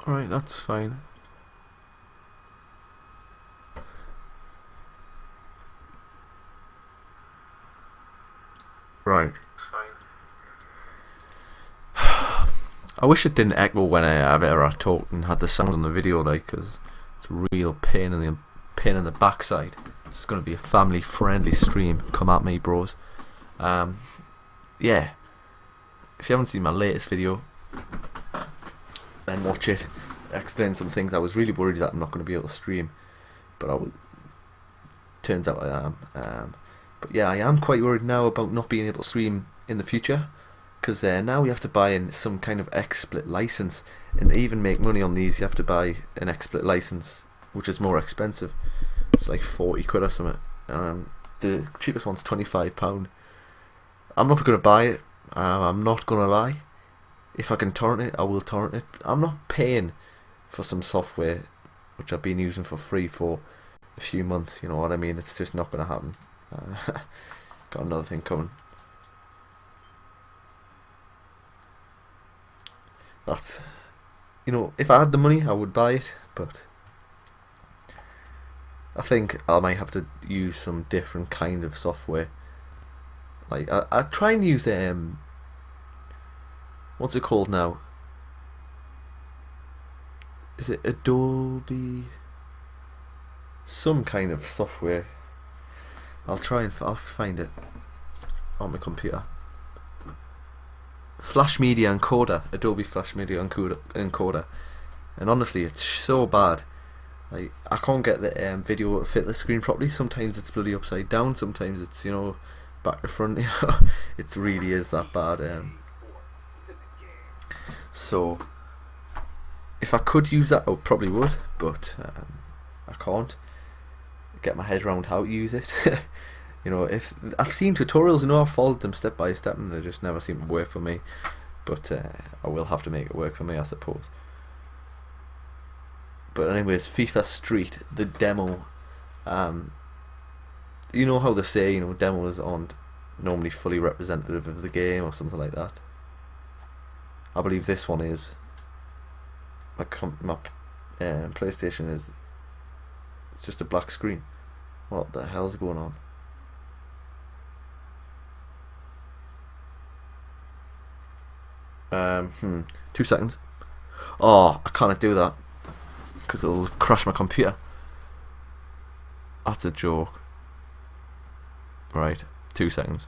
Alright, that's fine. Right. I wish it didn't echo when I talked and had the sound on the video, like, because it's a real pain in the backside. It's going to be a family-friendly stream. Come at me, bros. Yeah. If you haven't seen my latest video, then watch it. I explained some things. I was really worried that I'm not going to be able to stream, but turns out I am. But yeah, I am quite worried now about not being able to stream in the future, because now you have to buy in some kind of XSplit license, and to even make money on these you have to buy an XSplit license, which is more expensive. It's like 40 quid or something. The cheapest one's £25. I'm not going to buy it. I'm not going to lie. If I can torrent it, I will torrent it. I'm not paying for some software which I've been using for free for a few months, you know what I mean? It's just not going to happen. Got another thing coming. That's, you know, if I had the money I would buy it, but I think I might have to use some different kind of software. Like I try and use what's it called now? Is it Adobe? Some kind of software. I'll find it on my computer. Flash Media Encoder, Adobe Flash Media Encoder, and honestly, it's so bad. Like, I can't get the video to fit the screen properly. Sometimes it's bloody upside down. Sometimes it's, you know, back to front. You know, it really is that bad. So, if I could use that, I probably would, but I can't get my head around how to use it. You know, if I've seen tutorials, you know, I've followed them step by step, and they just never seem to work for me. But I will have to make it work for me, I suppose. But anyways, FIFA Street, the demo. You know how they say, you know, demos aren't normally fully representative of the game or something like that. I believe this one is. My PlayStation is. It's just a black screen. What the hell's going on? 2 seconds. Oh, I can't do that because it'll crash my computer. That's a joke. Right, 2 seconds.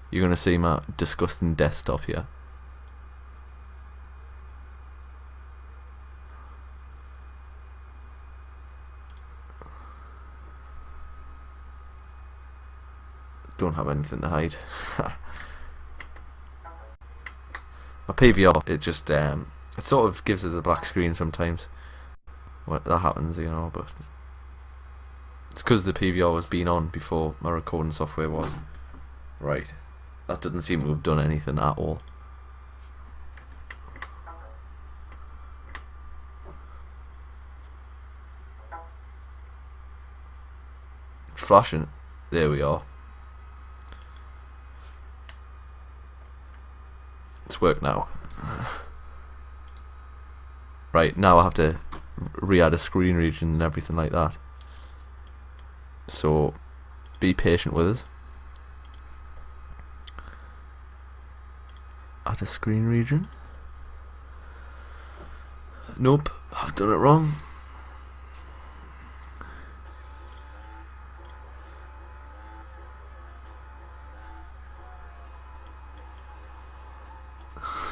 You're gonna see my disgusting desktop here. Don't have anything to hide. My PVR, it just it sort of gives us a black screen sometimes. What that happens, you know, but it's because the PVR was being on before my recording software was. Right, that doesn't seem to have done anything at all. It's flashing. There we are. It's worked now. Right, now I have to re-add a screen region and everything like that. So be patient with us. Add a screen region. Nope, I've done it wrong.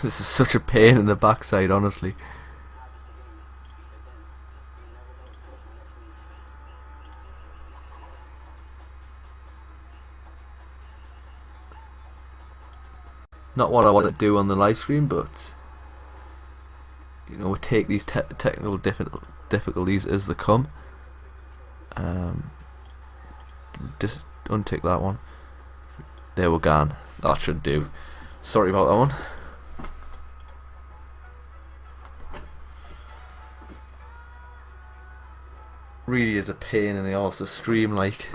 This is such a pain in the backside, honestly. Not what I want to do on the live stream, but you know, we take these technical difficulties as they come. Just untick that one. There we're gone. That should do. Sorry about that one. Really is a pain in the arse to stream. Like,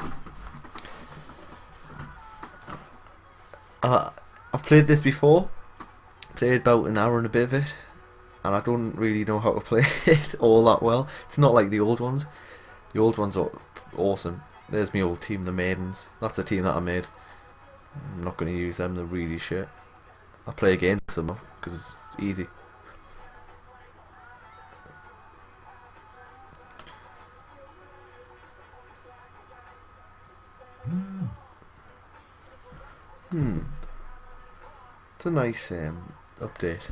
I've played this before. Played about an hour and a bit of it. and I don't really know how to play it all that well. It's not like the old ones. The old ones are awesome. There's my old team, the Maidens. That's the team that I made. I'm not going to use them, they're really shit. I play against them because it's easy. It's a nice update.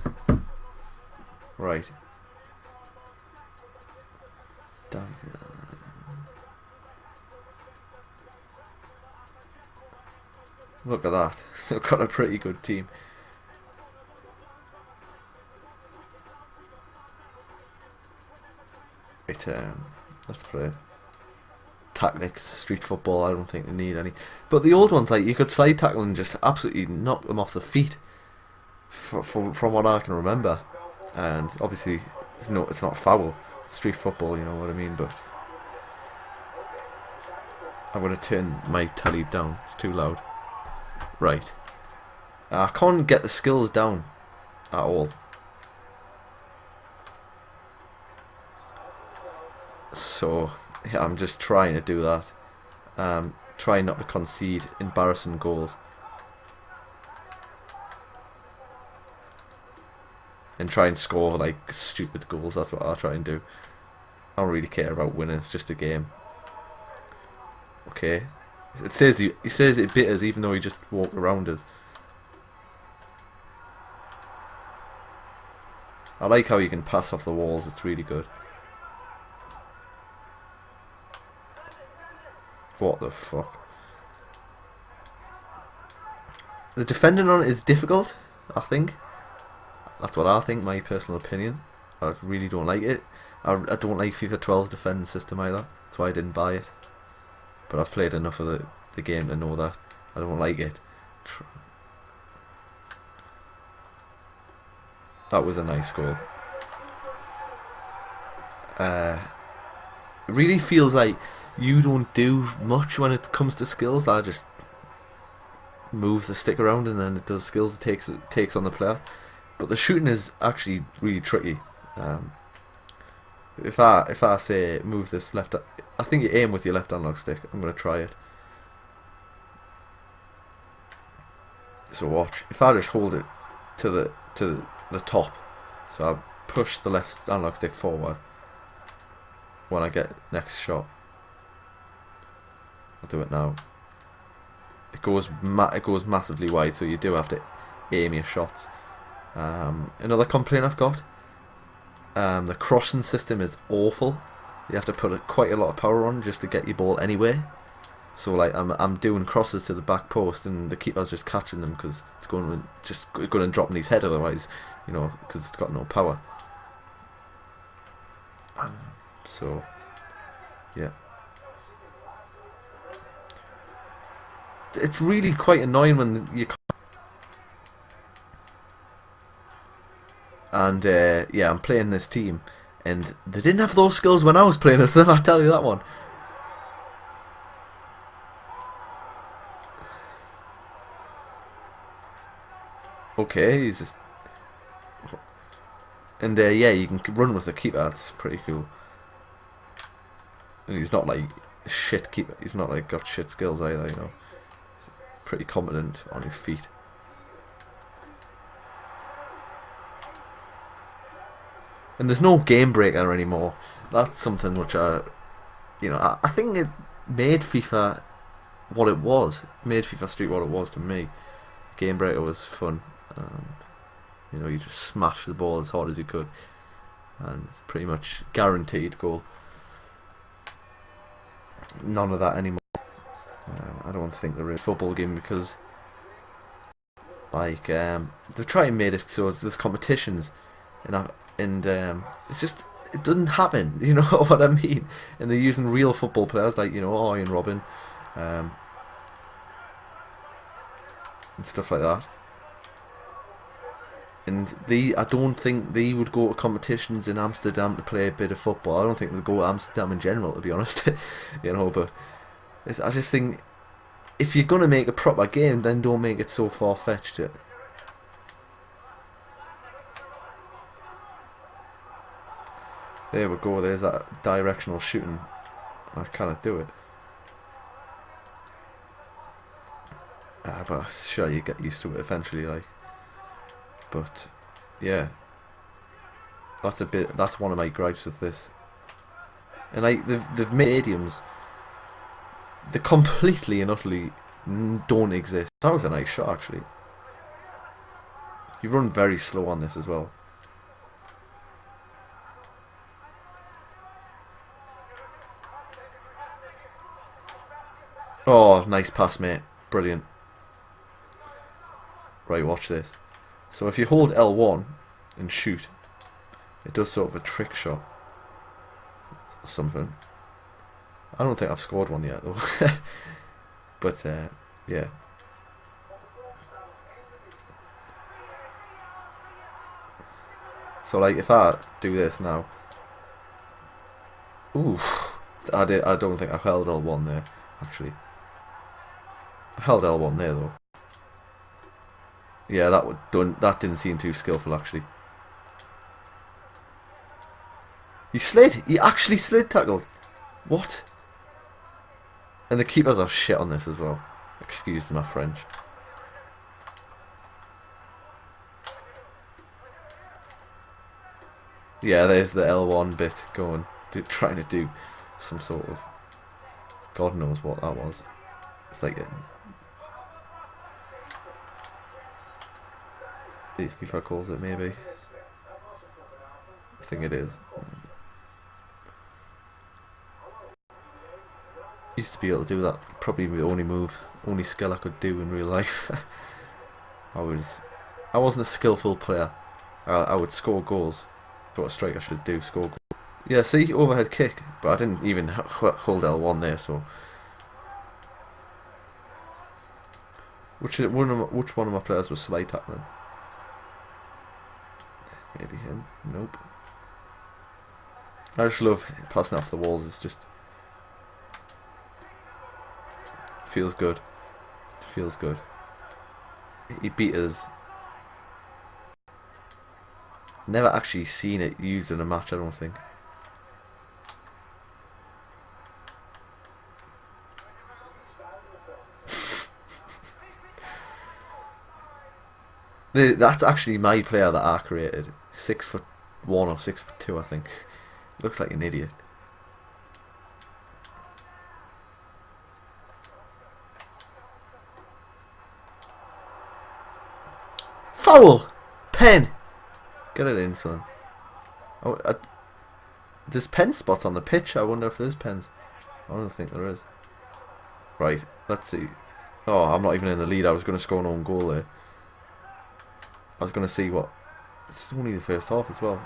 Right. Look at that. They've got a pretty good team. Right, let's play tactics, street football. I don't think they need any. But the old ones, like, you could slide tackle and just absolutely knock them off the feet. From what I can remember, and obviously it's not foul. It's street football, you know what I mean. But I'm gonna turn my telly down. It's too loud. Right. I can't get the skills down at all. So yeah, I'm just trying to do that. Trying not to concede embarrassing goals. And try and score like stupid goals. That's what I try and do. I don't really care about winning. It's just a game. Okay. It says he says it bit us even though he just walked around us. I like how you can pass off the walls. It's really good. What the fuck? The defending on it is difficult, I think. That's what I think, my personal opinion. I really don't like it. I don't like FIFA 12's defending system either. That's why I didn't buy it. But I've played enough of the game to know that I don't like it. That was a nice goal. It really feels like you don't do much when it comes to skills. I just move the stick around and then it does skills. It takes on the player. But the shooting is actually really tricky. If I say move this left, I think you aim with your left analog stick. I'm gonna try it. So watch. If I just hold it to the top, so I push the left analog stick forward. When I get next shot, I'll do it now. It goes massively wide, so you do have to aim your shots. Another complaint I've got, the crossing system is awful. You have to put quite a lot of power on just to get your ball anyway. So like I'm doing crosses to the back post and the keeper's just catching them because it's going to drop in his head otherwise, you know, because it's got no power. So yeah, it's really quite annoying when you. And yeah, I'm playing this team, and they didn't have those skills when I was playing as them. I tell you that one. Okay, he's just, and yeah, you can run with the keeper. That's pretty cool. And he's not like shit keeper. He's not like got shit skills either. You know, he's pretty competent on his feet. And there's no game breaker anymore. That's something which I think it made FIFA what it was. It made FIFA Street what it was to me. Game breaker was fun. You know, you just smash the ball as hard as you could, and it's pretty much guaranteed goal. None of that anymore. I don't think there is a football game because, like, they've tried and made it so there's competitions, and it's just, it doesn't happen. You know what I mean? And they're using real football players like, you know, Ian Robin, and stuff like that. And I don't think they would go to competitions in Amsterdam to play a bit of football. I don't think they'd go to Amsterdam in general, to be honest. You know, but I just think if you're gonna make a proper game, then don't make it so far-fetched. There we go, there's that directional shooting. I cannot do it. But sure, you get used to it eventually, like. But yeah, that's one of my gripes with this. And like they've made stadiums, they completely and utterly don't exist. That was a nice shot, actually. You run very slow on this as well. Oh, nice pass, mate. Brilliant. Right, watch this. So if you hold L1 and shoot, it does sort of a trick shot or something. I don't think I've scored one yet, though. But, yeah. So, like, if I do this now... Ooh, I don't think I held L1 there, actually. I held L1 there, though. Yeah, that didn't seem too skillful, actually. He slid! He actually slid tackled! What? And the keepers are shit on this as well. Excuse my French. Yeah, there's the L1 bit going, trying to do some sort of... God knows what that was. It's like... FIFA calls it, maybe. I think it is. Used to be able to do that. Probably the only skill I could do in real life. I wasn't a skillful player. I would score goals. That's what a striker should do, score goals. Yeah, see, overhead kick, but I didn't even hold L1 there, so... Which one of my players was slide tackling? Maybe him. Nope. I just love passing off the walls. It's just... feels good. Feels good. He beat us. Never actually seen it used in a match, I don't think. That's actually my player that I created. 6'1" or 6'2", I think. Looks like an idiot. Foul! Pen! Get it in, son. Oh, there's pen spots on the pitch. I wonder if there's pens. I don't think there is. Right, let's see. Oh, I'm not even in the lead. I was going to score an own goal there. I was going to see what... This is only the first half as well.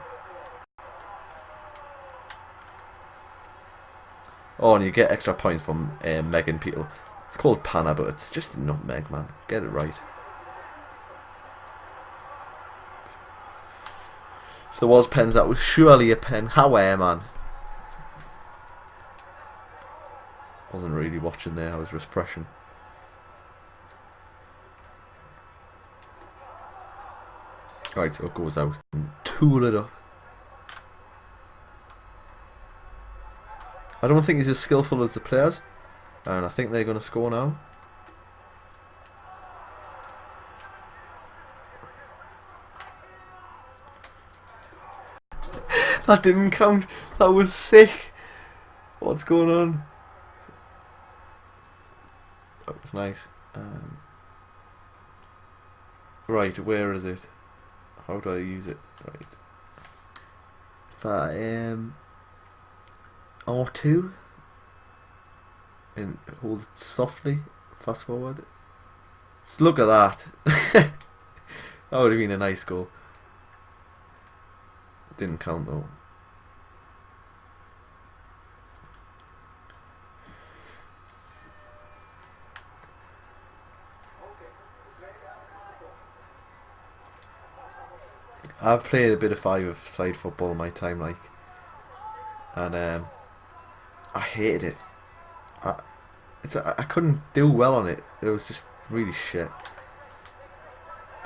Oh, and you get extra points from Megan People. It's called Panna, but it's just a nutmeg, man. Get it right. If there was pens, that was surely a pen. However, man. Wasn't really watching there. I was refreshing. Right, so it goes out and tool it up. I don't think he's as skillful as the players, and I think they're going to score now. That didn't count. That was sick. What's going on? That was nice. Right, where is it? How do I use it? Right. If I R2 and hold it softly, fast forward. Just look at that. That would have been a nice goal. Didn't count though. I've played a bit of five-side football in my time, like, and I hated it. I couldn't do well on it. It was just really shit.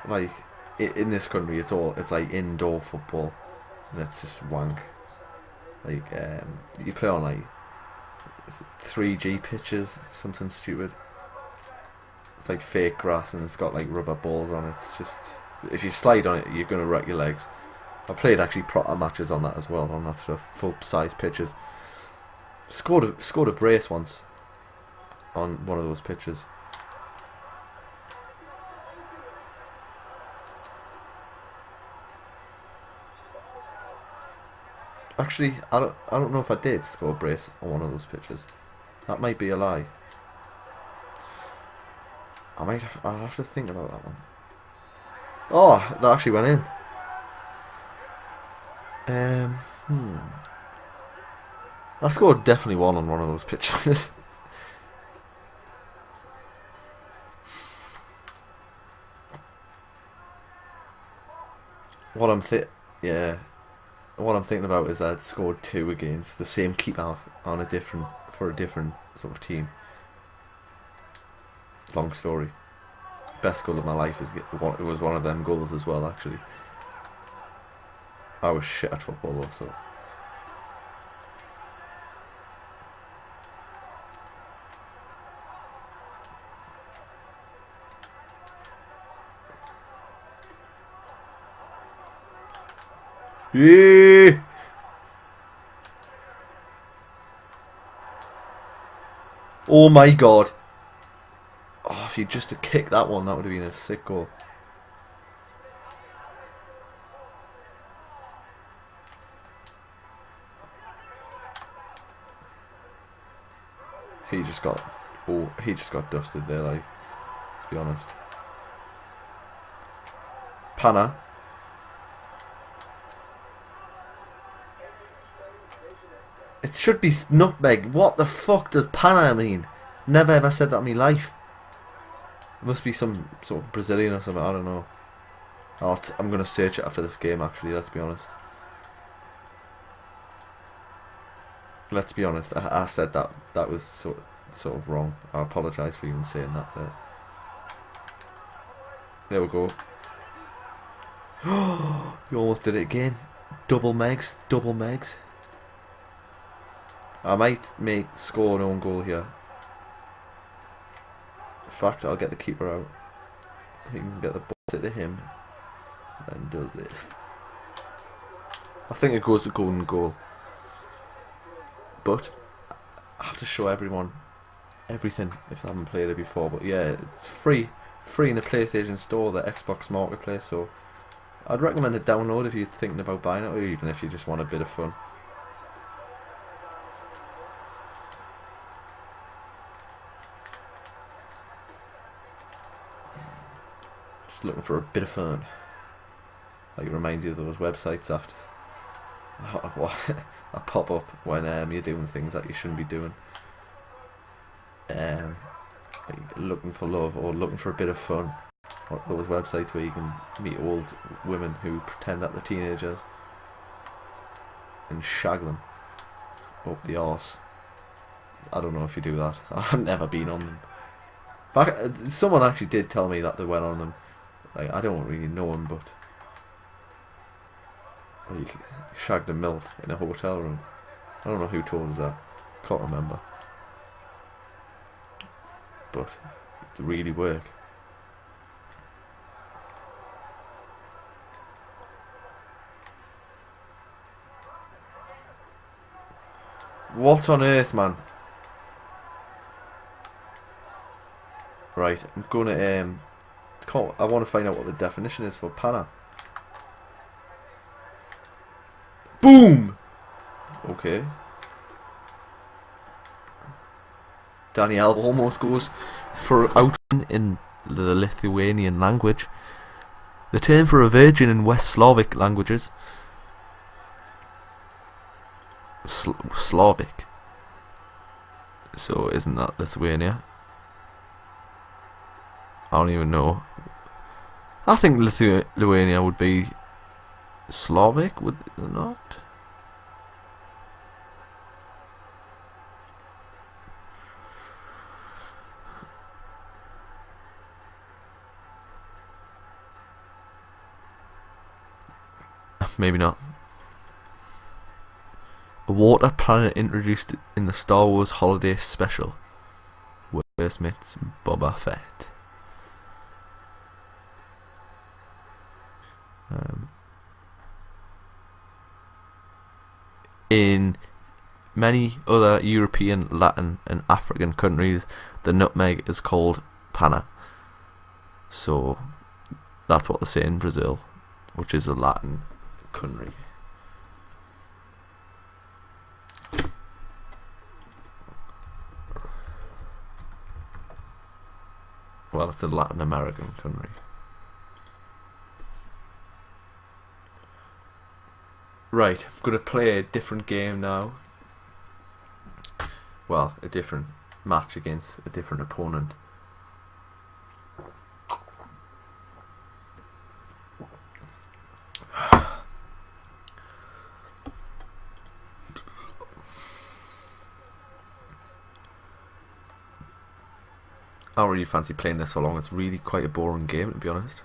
Like in this country, it's like indoor football, and it's just wank. Like you play on like 3G pitches, something stupid. It's like fake grass and it's got like rubber balls on it. It's just, if you slide on it, you're gonna wreck your legs. I've played actually proper matches on that as well, on that sort of full size pitches. Scored a brace once on one of those pitches. Actually, I don't know if I did score a brace on one of those pitches. That might be a lie. I'll have to think about that one. Oh, that actually went in. I scored definitely one on one of those pitches. What I'm thinking about is I'd scored two against the same keeper on a different sort of team. Long story. Best goal of my life it was one of them goals as well. Actually, I was shit at football though, so. Yeah. Oh my god. Oh, if you just had kicked that one, that would have been a sick goal. He just got dusted there, like, to be honest. Panna. It should be nutmeg. What the fuck does Panna mean? Never ever said that in my life. It must be some sort of Brazilian or something, I don't know. I'm going to search it after this game, actually, let's be honest. Let's be honest, I said that was sort of wrong. I apologise for even saying that there. There we go. You almost did it again. Double megs. I might score an own goal here. In fact, I'll get the keeper out. He can get the ball to him. And does this. I think it goes to golden goal. But I have to show everyone everything if they haven't played it before. But yeah, it's free in the PlayStation Store, the Xbox Marketplace. So I'd recommend a download if you're thinking about buying it, or even if you just want a bit of fun. Just looking for a bit of fun. Like, it reminds you of those websites that pop up when you're doing things that you shouldn't be doing. Like looking for love or looking for a bit of fun. Or those websites where you can meet old women who pretend that they're teenagers and shag them up the arse. I don't know if you do that. I've never been on them. In fact, someone actually did tell me that they went on them. Like, I don't really know them, but you shagged a MILF in a hotel room. I don't know who told us that. Can't remember. But it really work. What on earth, man? Right, I'm gonna I want to find out what the definition is for Panna. Boom! Okay. Daniel almost goes for out in the Lithuanian language. The term for a virgin in West Slavic languages. Slavic. So isn't that Lithuania? I don't even know. I think Lithuania would be Slavic, would it not? Maybe not. A water planet introduced in the Star Wars Holiday Special. First meets Boba Fett. In many other European, Latin and African countries, the nutmeg is called panna. So that's what they say in Brazil, which is a Latin country. Well, it's a Latin American country. Right, I'm going to play a different game now. Well, a different match against a different opponent. I don't really fancy playing this for long. It's really quite a boring game, to be honest.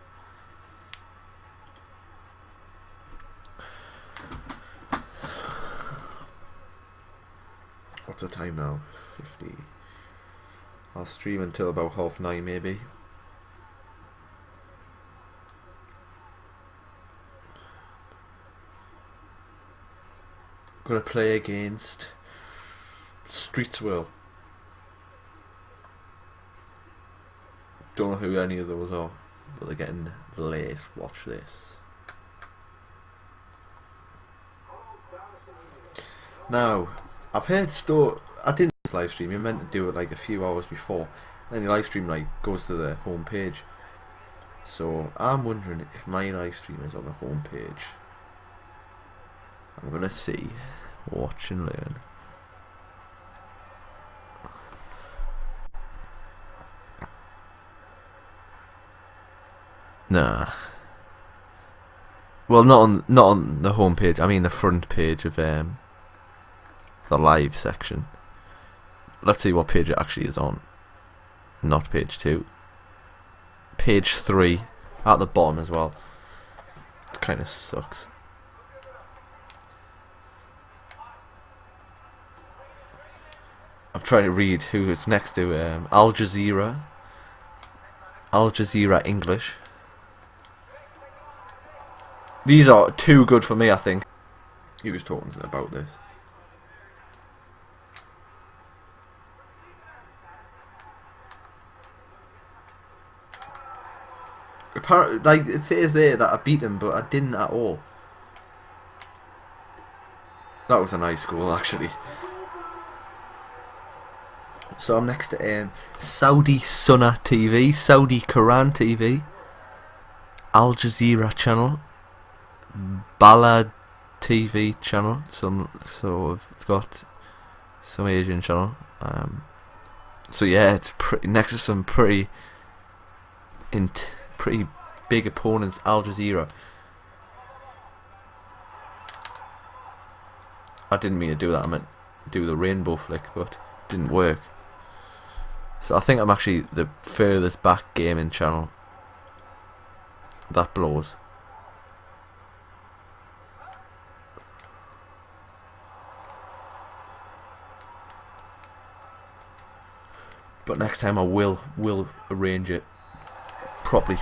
What's the time now? 50. I'll stream until about 9:30 maybe. I'm gonna play against Streetswell. Don't know who any of those are, but they're getting late. Watch this. Now, I've heard I didn't live stream. You're meant to do it like a few hours before. Then your live stream like goes to the home page. So I'm wondering if my live stream is on the home page. I'm gonna see. Watch and learn. Nah. Well, not on the home page. I mean the front page of the live section. Let's see what page it actually is on. Not page 2. Page 3 at the bottom as well. It kind of sucks. I'm trying to read who it's next to. Al Jazeera. Al Jazeera English. These are too good for me, I think. He was talking about this. Apparently, like it says there that I beat him, but I didn't at all. That was a nice goal, actually. So I'm next to Saudi Sunnah TV, Saudi Quran TV, Al Jazeera channel, Balad TV channel. So it's got some Asian channel. So yeah, it's next to some pretty big opponents. Al Jazeera. I didn't mean to do that. I meant do the rainbow flick, but it didn't work. So I think I'm actually the furthest back gaming channel. That blows. But next time I will arrange it properly.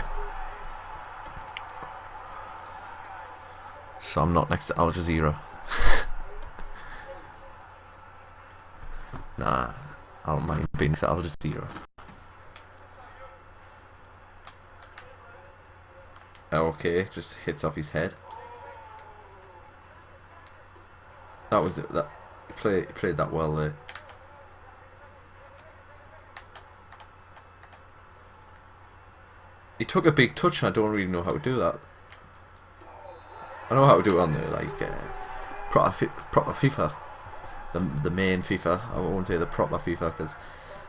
So I'm not next to Al Jazeera. Nah, I don't mind being next to Al Jazeera. Okay, just hits off his head. That was it. That he played that well there. He took a big touch and I don't really know how to do that. I know how to do it on the proper FIFA, the main FIFA. I won't say the proper FIFA because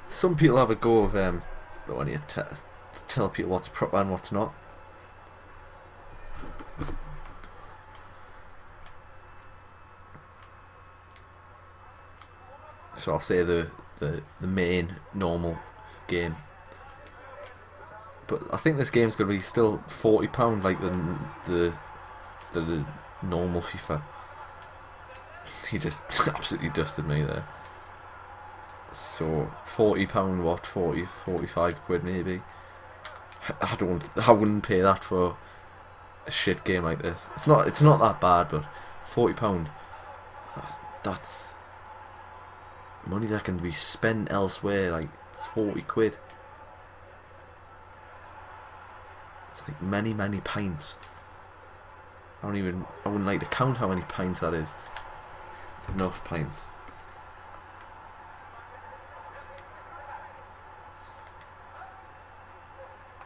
some people have a go of don't want to tell people what's proper and what's not. So I'll say the main normal game. But I think this game's gonna be still £40 like the normal FIFA. He just absolutely dusted me there. So £40, what, 45 quid maybe. I wouldn't pay that for a shit game like this. It's not that bad, but £40, that's money that can be spent elsewhere. Like, it's 40 quid. It's like many pints. I wouldn't like to count how many pints that is. It's enough pints.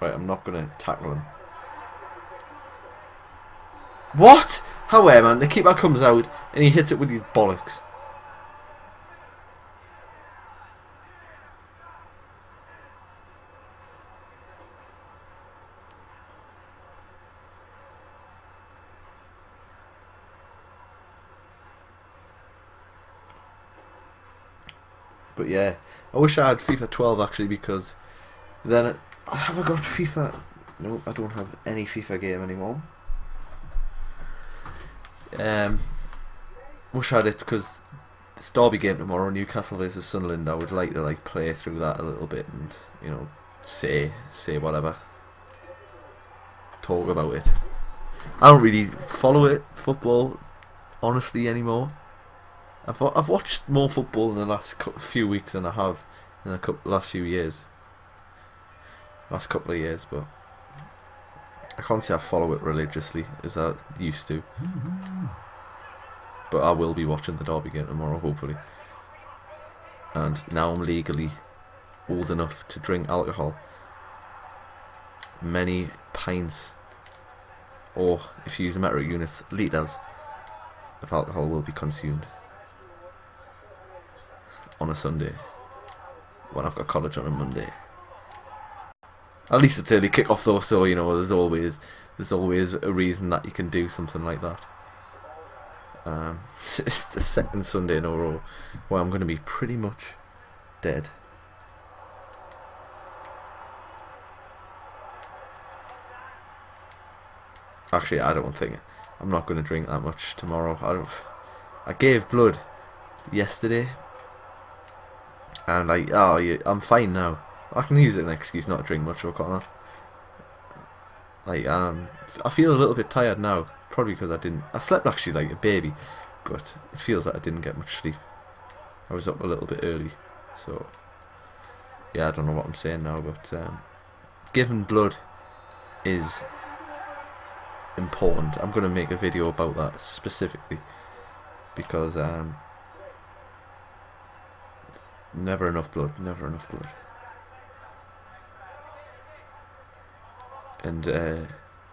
Right, I'm not gonna tackle him. What? However, man, the keeper comes out and he hits it with his bollocks. But yeah, I wish I had FIFA 12 actually, because then have I got FIFA? No, I don't have any FIFA game anymore. Wish I had it, because this Derby game tomorrow, Newcastle versus Sunderland, I would like to play through that a little bit and, you know, say whatever, talk about it. I don't really follow it, football, honestly, anymore. I've watched more football in the last few weeks than I have in the last few years. Last couple of years, but I can't say I follow it religiously as I used to. But I will be watching the Derby game tomorrow, hopefully. And now I'm legally old enough to drink alcohol. Many pints, or if you use the metric units, litres of alcohol will be consumed on a Sunday when I've got college on a Monday. At least it's early kick-off though, so you know there's always a reason that you can do something like that. It's the second Sunday in a row where I'm going to be pretty much dead. Actually, I don't think I'm not going to drink that much tomorrow. I gave blood yesterday, and I'm fine now. I can use it as an excuse not to drink much, or can't I? I feel a little bit tired now, probably because I slept actually like a baby, but it feels like I didn't get much sleep. I was up a little bit early, so yeah, I don't know what I'm saying now, but giving blood is important. I'm going to make a video about that specifically, because never enough blood. And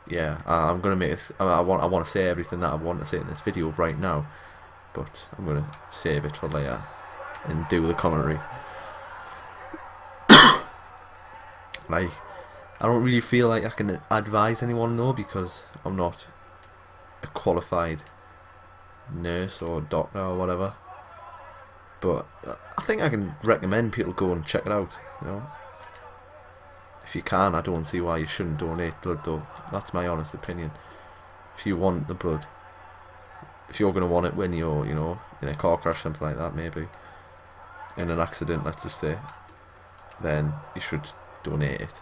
yeah, I'm gonna make it. I want to say everything that I want to say in this video right now, but I'm gonna save it for later and do the commentary. Like, I don't really feel like I can advise anyone though, because I'm not a qualified nurse or doctor or whatever. But I think I can recommend people go and check it out, you know. If you can, I don't see why you shouldn't donate blood though. That's my honest opinion. If you want the blood, if you're going to want it when you're, you know, in a car crash, something like that, maybe in an accident, let's just say, then you should donate it.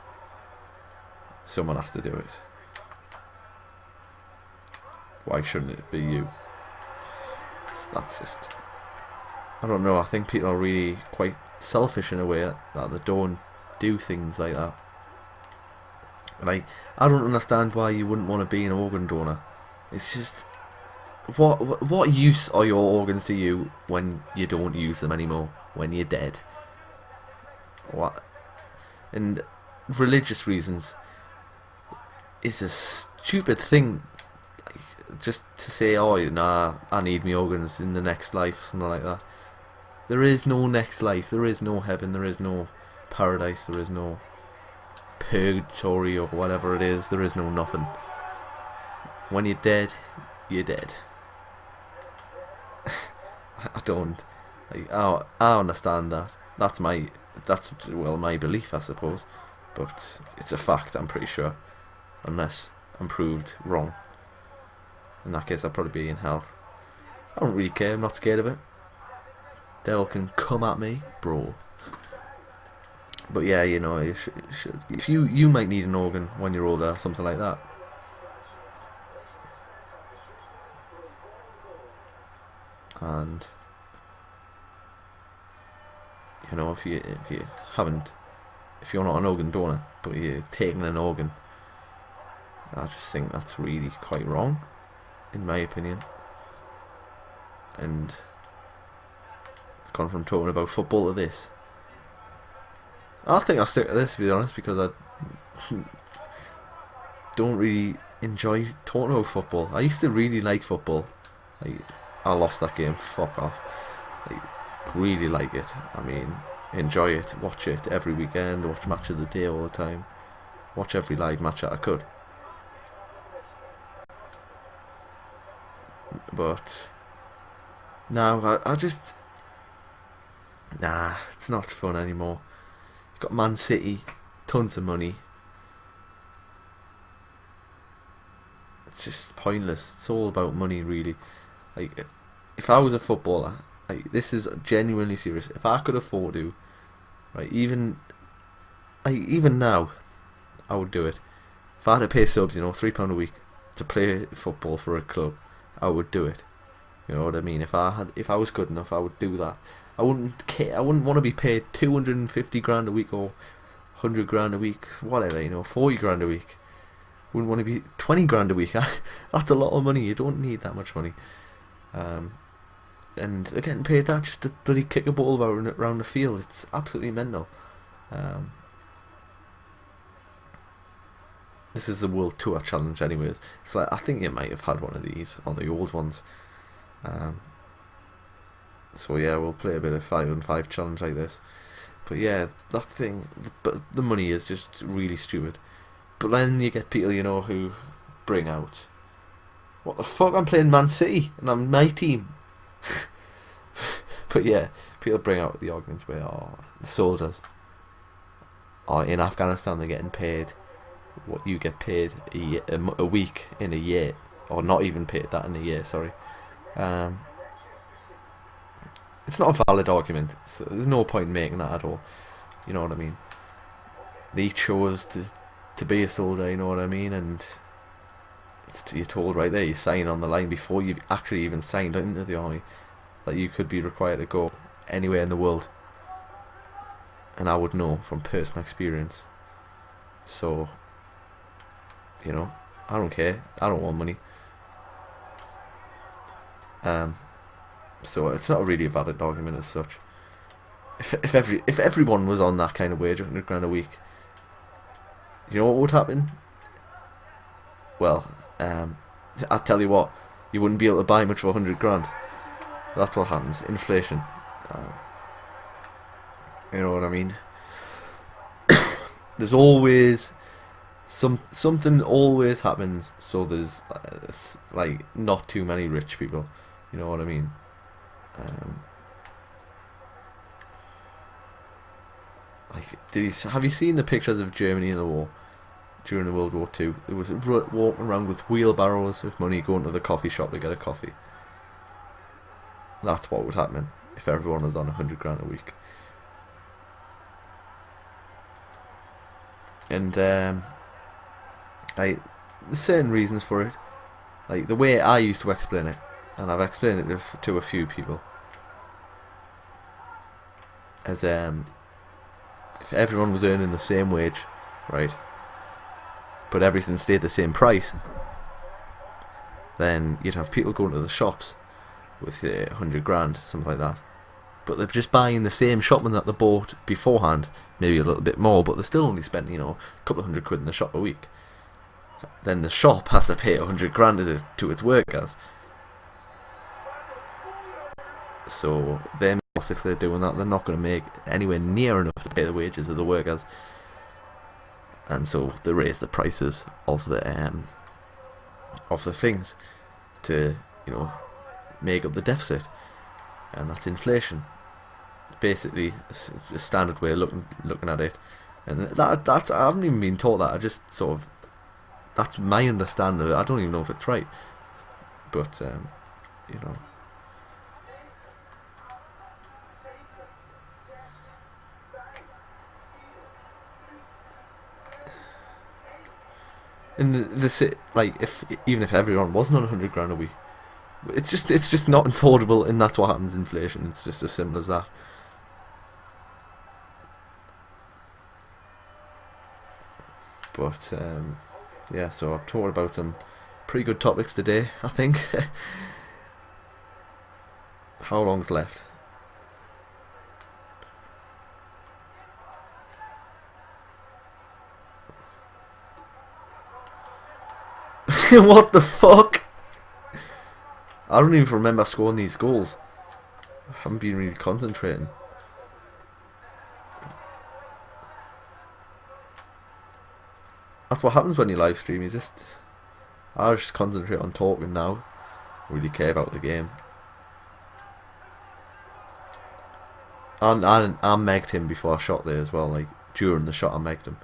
Someone has to do it. Why shouldn't it be you? That's just, I don't know. I think people are really quite selfish in a way that they don't do things like that. Like, I don't understand why you wouldn't want to be an organ donor. It's just, what use are your organs to you when you don't use them anymore, when you're dead? What? And religious reasons is a stupid thing, like, just to say, oh nah, I need my organs in the next life, something like that. There is no next life, there is no heaven, there is no paradise, there is no purgatory or whatever it is, there is no nothing. When you're dead, you're dead. I don't, like, I understand that. That's my belief, I suppose, but it's a fact, I'm pretty sure, unless I'm proved wrong. In that case, I'll probably be in hell. I don't really care. I'm not scared of it. Devil can come at me, bro. But yeah, you know, you should, if you might need an organ when you're older, something like that. And you know, if you haven't, if you're not an organ donor, but you're taking an organ, I just think that's really quite wrong, in my opinion. And it's gone from talking about football to this. I think I'll stick to this, to be honest, because I don't really enjoy talking about football. I used to really like football. I lost that game. Fuck off. Really like it. I mean, enjoy it. Watch it every weekend. Watch match of the day all the time. Watch every live match that I could. But now I just it's not fun anymore. You've got Man City, tons of money. It's just pointless. It's all about money, really. Like, if I was a footballer, like, this is genuinely serious. If I could afford to, right, even now, I would do it. If I had to pay subs, you know, £3 a week to play football for a club, I would do it. You know what I mean? If I was good enough, I would do that. I wouldn't care. I wouldn't want to be paid 250 grand a week or 100 grand a week, whatever. You know, 40 grand a week. Wouldn't want to be 20 grand a week. That's a lot of money. You don't need that much money. And they're getting paid that just to bloody kick a ball around the field. It's absolutely mental. This is the World Tour Challenge, anyways. It's like, I think you might have had one of these on the old ones. So yeah, we'll play a bit of 5-on-5 challenge like this. But yeah, that thing, but the money is just really stupid. But then you get people, you know, who bring out, what the fuck, I'm playing Man City and I'm my team. But yeah, people bring out the arguments where, the soldiers are in Afghanistan, they're getting paid what you get paid a week in a year, or not even paid that in a year, sorry. It's not a valid argument, so there's no point in making that at all. You know what I mean? They chose to be a soldier, you know what I mean? And you're told right there, you sign on the line before you've actually even signed into the army, that you could be required to go anywhere in the world. And I would know from personal experience. So, you know, I don't care. I don't want money. So it's not really a valid argument as such. If everyone was on that kind of wage, 100 grand a week, you know what would happen? Well, I'll tell you what, you wouldn't be able to buy much for 100 grand. That's what happens. Inflation. You know what I mean? There's always something always happens. So there's like not too many rich people. You know what I mean? Like, have you seen the pictures of Germany in the war during the World War II? There was walking around with wheelbarrows of money going to the coffee shop to get a coffee. That's what would happen if everyone was on 100 grand a week. And like, there's certain reasons for it. Like the way I used to explain it, and I've explained it to a few people, as if everyone was earning the same wage, right, but everything stayed the same price, then you'd have people going to the shops with 100 grand, something like that, but they're just buying the same shopping that they bought beforehand, maybe a little bit more, but they're still only spending, you know, a couple of £100 in the shop a week. Then the shop has to pay 100 grand to its workers. So them, if they're doing that, they're not going to make anywhere near enough to pay the wages of the workers, and so they raise the prices of the things to, you know, make up the deficit, and that's inflation. Basically, a standard way of looking at it, and that's I haven't even been taught that. I just sort of, that's my understanding of it. I don't even know if it's right, but you know. in like if even if everyone wasn't on 100 grand a week, it's just not affordable, and that's what happens. Inflation. It's just as simple as that. But yeah, so I've talked about some pretty good topics today, I think. How long's left? What the fuck? I don't even remember scoring these goals. I haven't been really concentrating. That's what happens when you live stream. I just concentrate on talking now. Really care about the game. And I megged him before I shot there as well. Like during the shot, I megged him.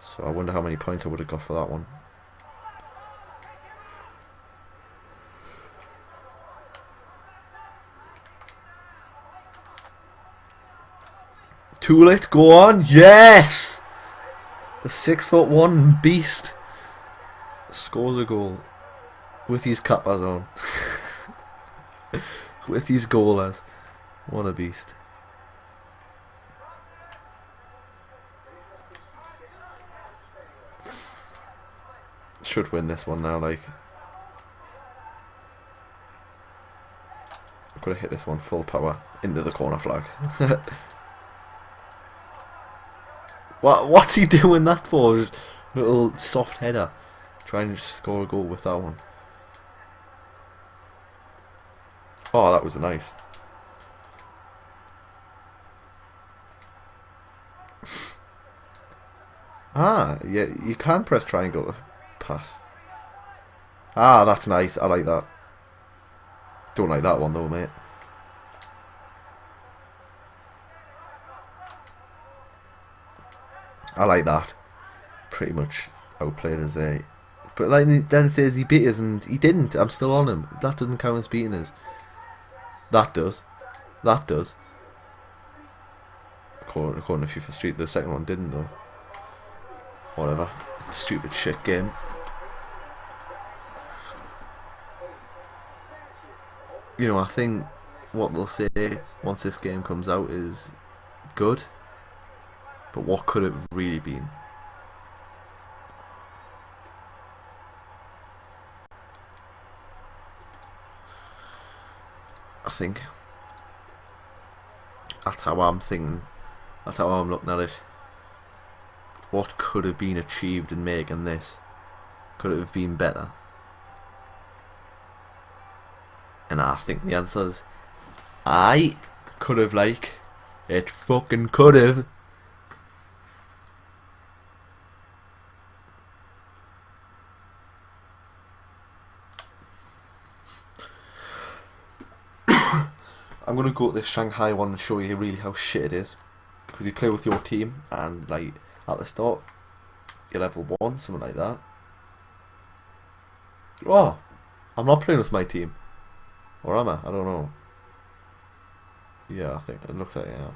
So I wonder how many points I would have got for that one. Tulit, go on, yes! The 6'1" beast scores a goal with his kappas on. With his goalers. What a beast. Should win this one now, like. I've got to hit this one full power into the corner flag. What's he doing that for? Just a little soft header. Trying to just score a goal with that one. Oh, that was nice. Ah, yeah, you can press triangle to pass. Ah, that's nice. I like that. Don't like that one though, mate. I like that. Pretty much outplayed as a. But like, then it says he beat us and he didn't. I'm still on him. That doesn't count as beating us. That does. That does. According to FIFA Street, the second one didn't though. Whatever. Stupid shit game. You know, I think what they'll say once this game comes out is good. But what could it really been? I think that's how I'm thinking. That's how I'm looking at it. What could have been achieved in making this? Could it have been better? And I think the answer is I could have, like, it fucking could have. I'm gonna go to this Shanghai one and show you really how shit it is, because you play with your team and like at the start you're level 1, something like that. Oh, I'm not playing with my team, or am I? I don't know. Yeah, I think it looks like I am.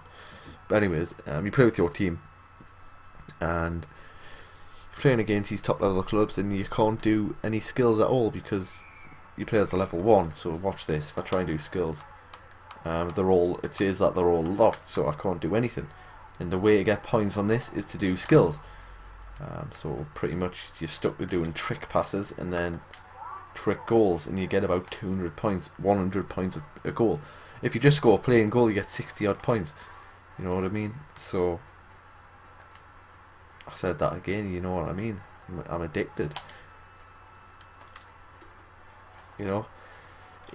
But anyways, you play with your team and you're playing against these top level clubs and you can't do any skills at all because you play as a level 1. So watch this. If I try and do skills, it says that they're all locked, so I can't do anything. And the way to get points on this is to do skills. So pretty much you're stuck to doing trick passes and then trick goals, and you get about 200 points, 100 points a goal. If you just score a playing goal, you get 60 odd points. You know what I mean? So I said that again. You know what I mean? I'm addicted. You know,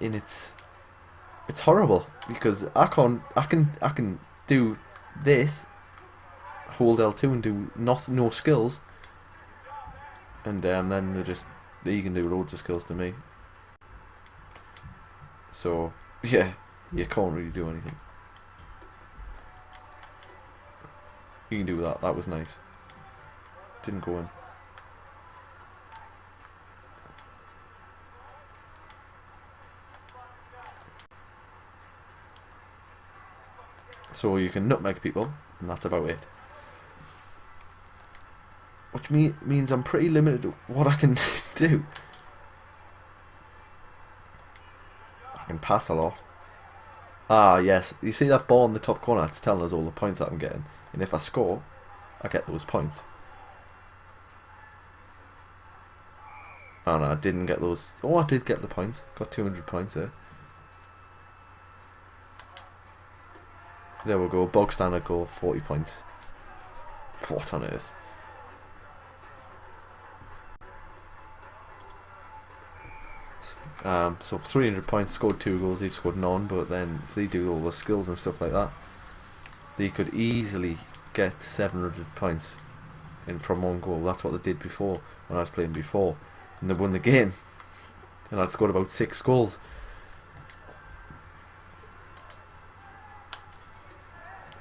and it's horrible because I can do this, hold L2 and do no skills, and then they can do loads of skills to me. So yeah, you can't really do anything. You can do that. That was nice. Didn't go in. So you can nutmeg people, and that's about it. which means I'm pretty limited what I can do. I can pass a lot. Ah, yes. You see that ball in the top corner? It's telling us all the points that I'm getting. And if I score, I get those points. Oh no, I didn't get those. Oh, I did get the points. Got 200 points there. There we go. Bog standard goal, 40 points. What on earth? So 300 points, scored 2 goals, he scored none, but then if they do all the skills and stuff like that, they could easily get 700 points in from 1 goal. That's what they did before, when I was playing before, and they won the game, and I'd scored about 6 goals.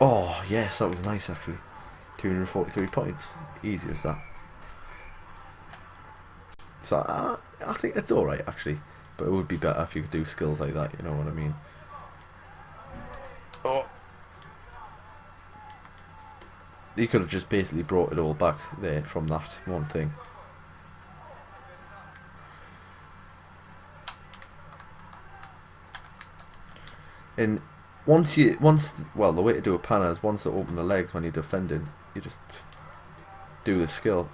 Oh yes, that was nice actually. 243 points, easy as that. So I think it's alright actually. But it would be better if you could do skills like that, you know what I mean? Oh! You could have just basically brought it all back there from that one thing. And well, the way to do a panna is once you open the legs when you're defending, you just do the skill.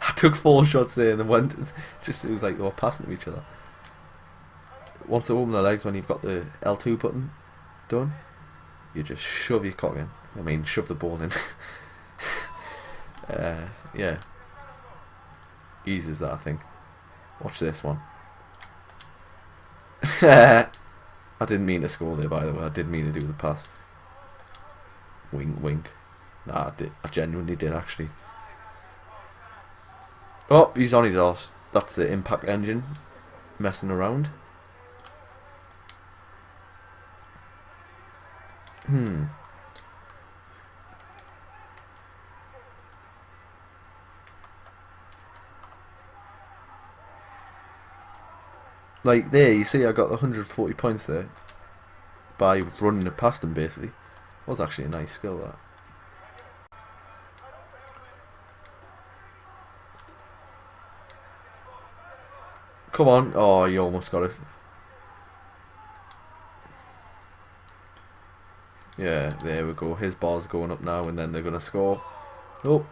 I took 4 shots there and then went. It was like they were passing to each other. Once they open the legs, when you've got the L2 button done, you just shove your cock in. I mean, shove the ball in. Yeah. Easy as that, I think. Watch this one. I didn't mean to score there, by the way. I did mean to do the pass. Wink, wink. Nah, I genuinely did, actually. Oh, he's on his arse. That's the impact engine messing around. Like there, you see I got 140 points there by running it past him basically. It was actually a nice skill that. Come on. Oh, you almost got it. Yeah, there we go. His ball's going up now and then they're going to score. Oh.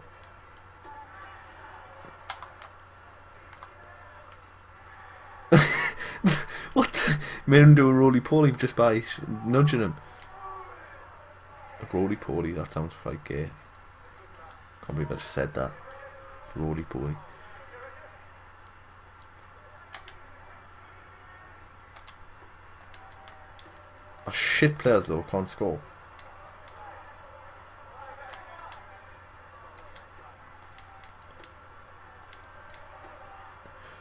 What? Made him do a roly-poly just by nudging him. A roly-poly, that sounds quite gay. Can't believe I just said that. Roly-poly. Oh, shit players though, can't score.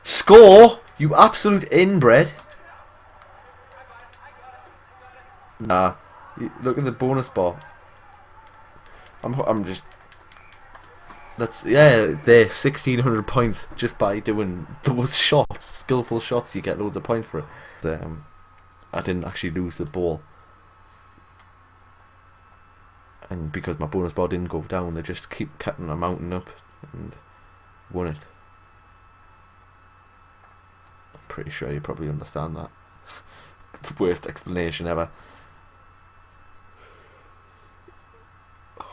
Score! You absolute inbred. Nah. Look at the bonus bar. I'm just... That's... Yeah, there, 1,600 points just by doing those shots. Skillful shots, you get loads of points for it. I didn't actually lose the ball. And because my bonus bar didn't go down, they just kept on mounting up and won it. I'm pretty sure you probably understand that. The worst explanation ever.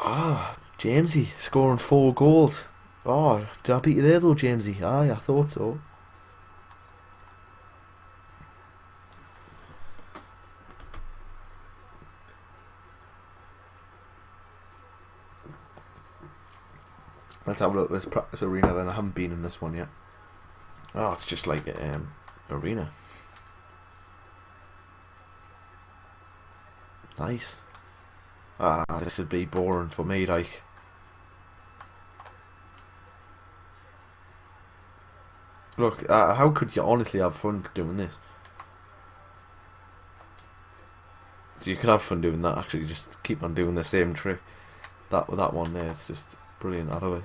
Ah, Jamesy scoring 4 goals. Oh, did I beat you there though, Jamesy? Aye, I thought so. Let's have a look at this practice arena then. I haven't been in this one yet. Oh, it's just like arena. Nice. Ah, this would be boring for me, like. Look, how could you honestly have fun doing this? So you could have fun doing that, actually, just keep on doing the same trick. That one there, it's just brilliant, I love it.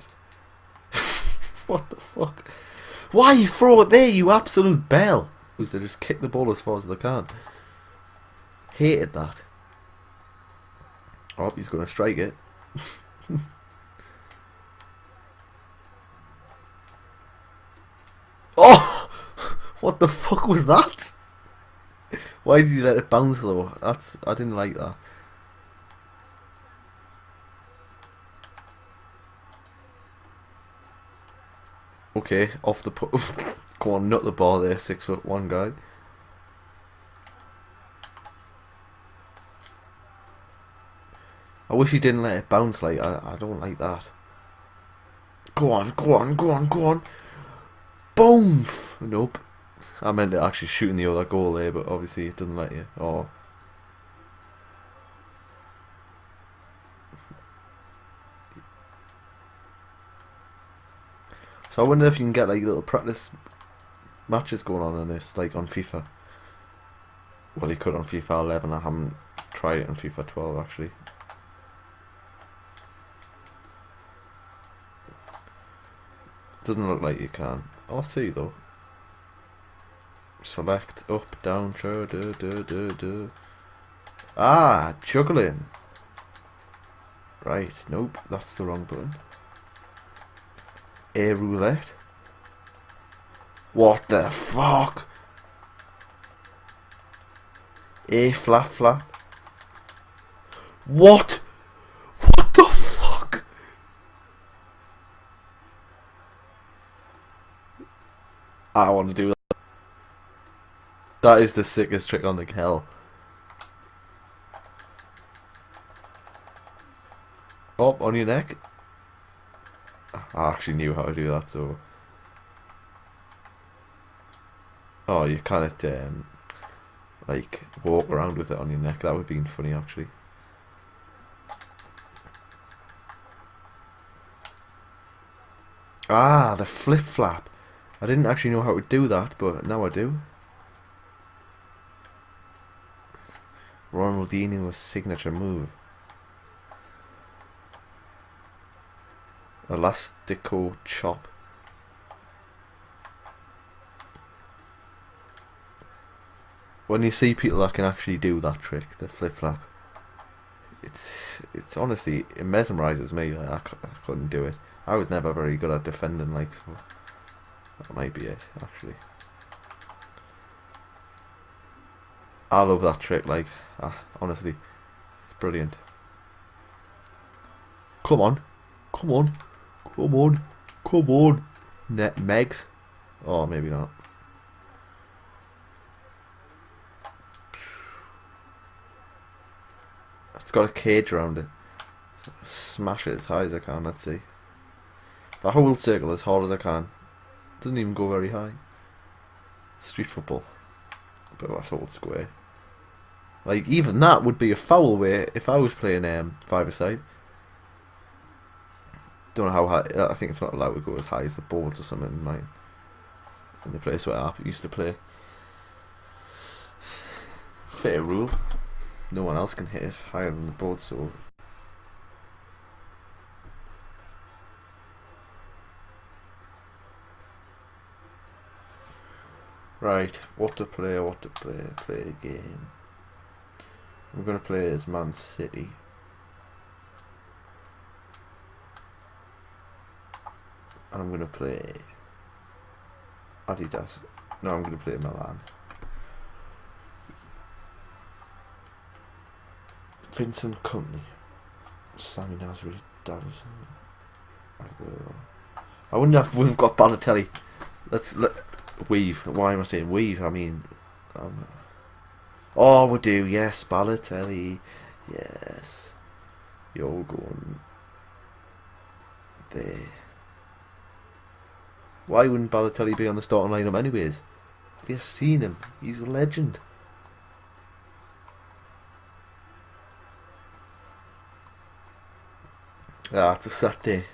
What the fuck? Why you throw it there, you absolute bell? They just kick the ball as far as they can. Hated that. Oh, he's going to strike it. What the fuck was that? Why did you let it bounce though? I didn't like that. Okay, off the go on, nut the ball there, 6'1" guy. I wish he didn't let it bounce. Like I don't like that. Go on, go on, go on, go on. Boom! Nope. I meant to actually shooting the other goal there, but obviously it doesn't let you. Oh. So I wonder if you can get like little practice matches going on in this, like on FIFA. Well, you could on FIFA 11. I haven't tried it on FIFA 12 actually. Doesn't look like you can. I'll see though. Select up, down, do. Ah, juggling. Right, nope, that's the wrong button. A roulette. What the fuck? A flap flap. What? What the fuck? I want to do that. That is the sickest trick on the hell. Oh, on your neck. I actually knew how to do that, so. Oh, you can't like walk around with it on your neck. That would have been funny actually. Ah, the flip flap. I didn't actually know how to do that, but now I do. Ronaldinho's signature move. Elastico chop. When you see people that can actually do that trick, the flip flap, it's honestly, it mesmerises me. Like, I couldn't do it. I was never very good at defending, like, so that might be it actually. I love that trick, like, honestly, it's brilliant. Come on, come on, come on, come on. Megs? Oh, maybe not. It's got a cage around it. Smash it as high as I can, let's see. The whole circle as hard as I can. Doesn't even go very high. Street football. But that's old square. Like, even that would be a foul way if I was playing five-a-side. Don't know how high. I think it's not allowed to go as high as the boards or something in the place where I used to play. Fair rule. No one else can hit it higher than the board, so. Right, what to play, play a game. I'm going to play as Man City. And I'm going to play Adidas. No, I'm going to play Milan. Vincent Company. Sammy Nasri. I wonder if we've got Balotelli. Weave. Why am I saying weave? I mean, oh, we do. Yes, Balotelli. Yes, you're going there. Why wouldn't Balotelli be on the starting lineup anyways? Have you seen him? He's a legend. Ah, it's a Saturday,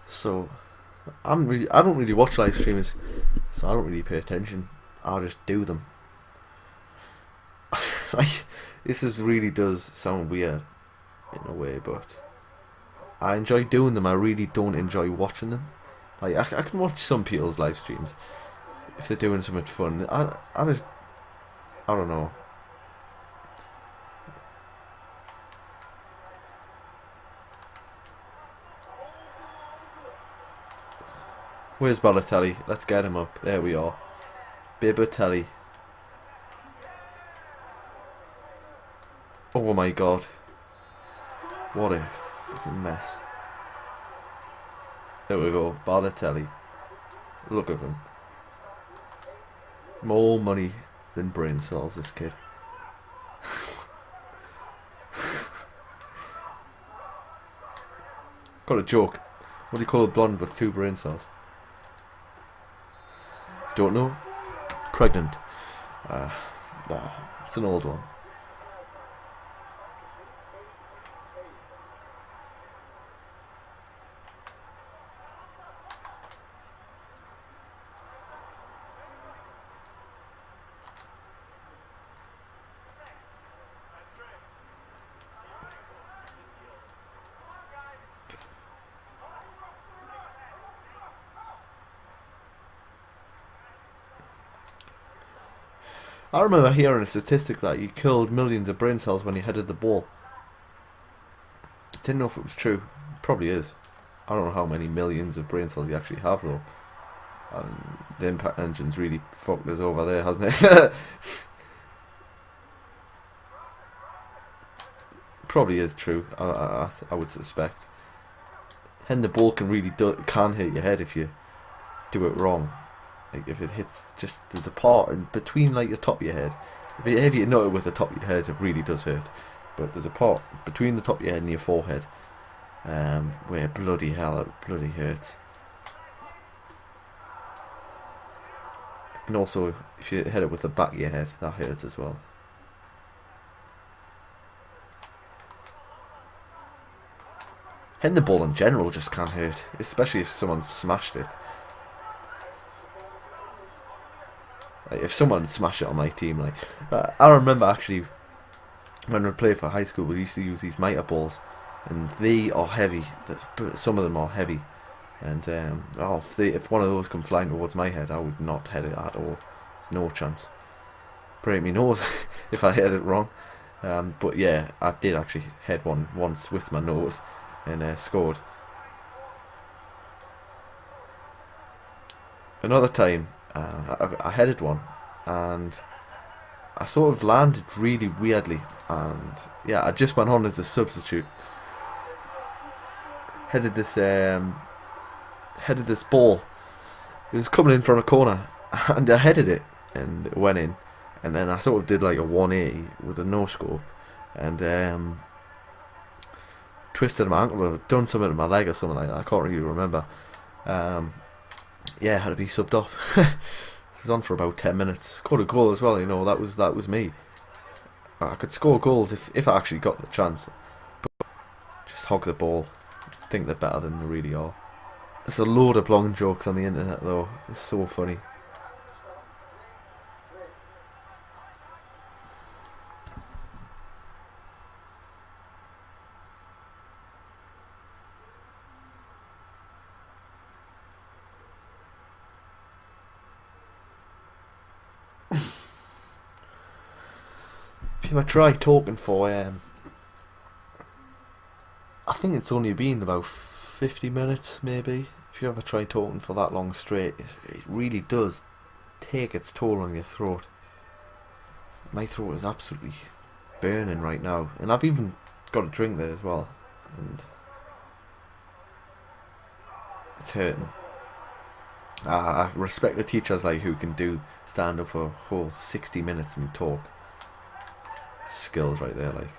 so I don't really watch live streamers, so I don't really pay attention. I'll just do them. Like, really does sound weird in a way, but I enjoy doing them. I really don't enjoy watching them. Like, I can watch some people's live streams if they're doing something fun. I don't know. Where's Balotelli? Let's get him up. There we are. Bibatelli. Oh my god. What a fucking mess. There we go. Balotelli. Look at him. More money than brain cells, this kid. Got a joke. What do you call a blonde with 2 brain cells? Don't know. Pregnant. It's an old one. I remember hearing a statistic that you killed millions of brain cells when you headed the ball. Didn't know if it was true. Probably is. I don't know how many millions of brain cells you actually have though. The impact engine's really fucked us over there, hasn't it? Probably is true. I would suspect. Heading the ball can really can hit your head if you do it wrong. Like if it hits, just there's a part in between like the top of your head. If you nut it with the top of your head, it really does hurt. But there's a part between the top of your head and your forehead, where bloody hell it bloody hurts. And also, if you hit it with the back of your head, that hurts as well. Hitting the ball in general just can't hurt, especially if someone smashed it. If someone smashed it on my team, like I remember actually when we played for high school, we used to use these mitre balls, and they are heavy. Some of them are heavy, and if one of those come flying towards my head, I would not hit it at all. No chance. Break me nose if I hit it wrong. But yeah, I did actually hit one once with my nose, and scored. Another time. I headed one, and I sort of landed really weirdly, and yeah, I just went on as a substitute. Headed this ball. It was coming in from a corner, and I headed it, and it went in, and then I sort of did like a 180 with a no scope, and twisted my ankle, or done something to my leg or something like that. I can't really remember. Yeah, had to be subbed off. It was on for about 10 minutes. Scored a goal as well, you know, that was me. I could score goals if I actually got the chance. But just hog the ball. Think they're better than they really are. There's a load of long jokes on the internet though. It's so funny. If you ever try talking for I think it's only been about 50 minutes maybe. If you ever try talking for that long straight, it really does take its toll on your throat. My throat is absolutely burning right now, and I've even got a drink there as well, and it's hurting. I respect the teachers like who can do stand up for a whole 60 minutes and talk. Skills right there, like.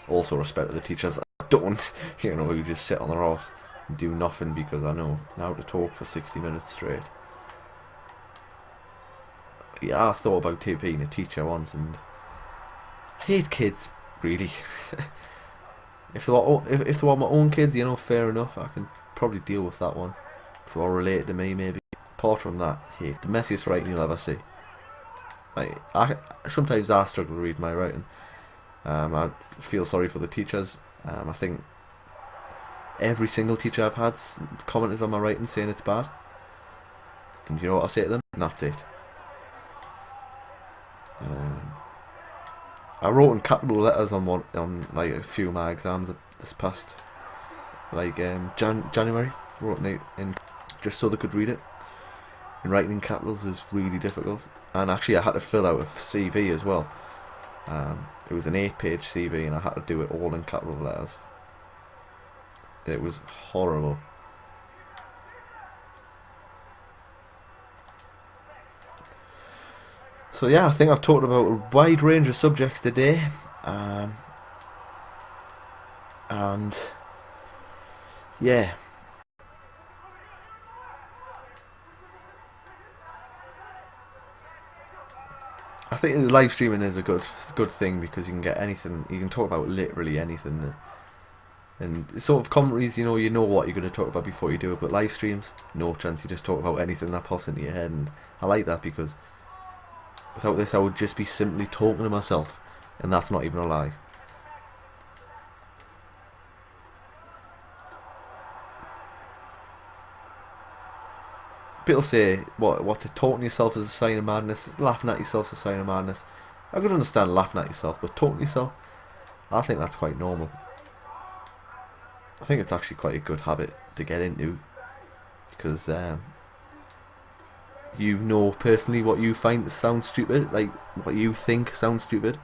Also respect the teachers that don't, you know, who just sit on their arse and do nothing because I know how to talk for 60 minutes straight. Yeah, I thought about being a teacher once, and I hate kids, really. If they were my own kids, you know, fair enough, I can probably deal with that one. If they were related to me, maybe. Apart from that, hate the messiest writing you'll ever see. Like, sometimes I struggle to read my writing. I feel sorry for the teachers. I think every single teacher I've had commented on my writing saying it's bad. And you know what I say to them? And that's it. I wrote in capital letters on like a few of my exams this past like January. Wrote in just so they could read it. And writing in capitals is really difficult. And actually I had to fill out a CV as well. It was an 8-page CV and I had to do it all in capital letters. It was horrible. So yeah, I think I've talked about a wide range of subjects today. And yeah. I think live streaming is a good thing because you can get anything, you can talk about literally anything. And sort of commentaries, you know what you're going to talk about before you do it, but live streams, no chance, you just talk about anything that pops into your head, and I like that because without this I would just be simply talking to myself, and that's not even a lie. People say, what's it, talking to yourself is a sign of madness, laughing at yourself is a sign of madness. I could understand laughing at yourself, but talking to yourself, I think that's quite normal. I think it's actually quite a good habit to get into, because you know personally what you find to sound stupid, like what you think sounds stupid.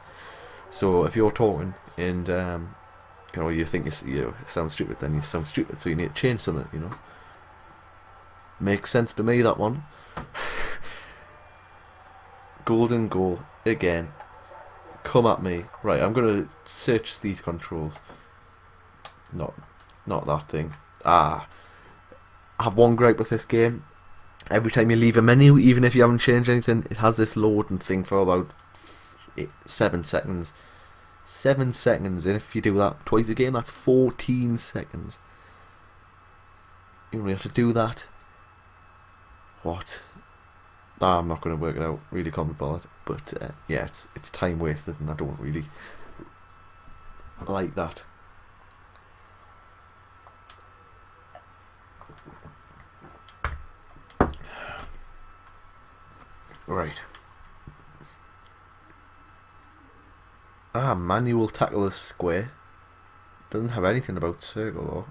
So if you're talking and you think you sound stupid, then you sound stupid. So you need to change something. Makes sense to me, that one. Golden goal again. Come at me. Right, I'm gonna search these controls. Not that thing. I have one gripe with this game. Every time you leave a menu, even if you haven't changed anything, it has this loading thing for about 7 seconds. 7 seconds, and if you do that twice a game, that's 14 seconds. You only have to do that. What? I'm not going to work it out. Really can't be bothered. But yeah, it's time wasted, and I don't really like that. Right. Manual tackle is square. Doesn't have anything about circle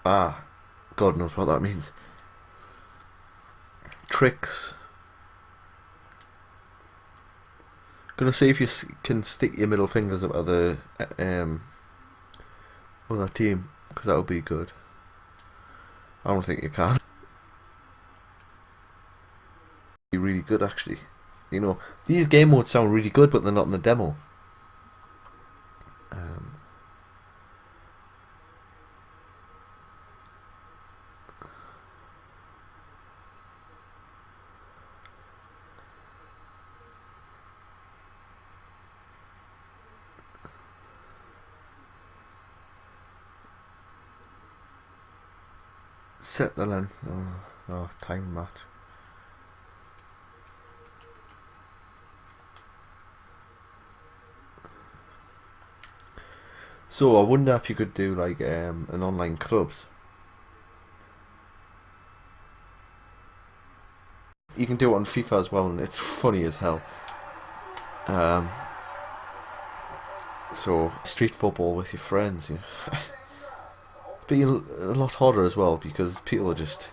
though. God knows what that means. Tricks. Gonna see if you can stick your middle fingers up at the other team, because that would be good. I don't think you can. Be really good actually. These game modes sound really good, but they're not in the demo. Set the length. Oh, time match. So I wonder if you could do like an online clubs. You can do it on FIFA as well, and it's funny as hell. So street football with your friends, be a lot harder as well, because people are just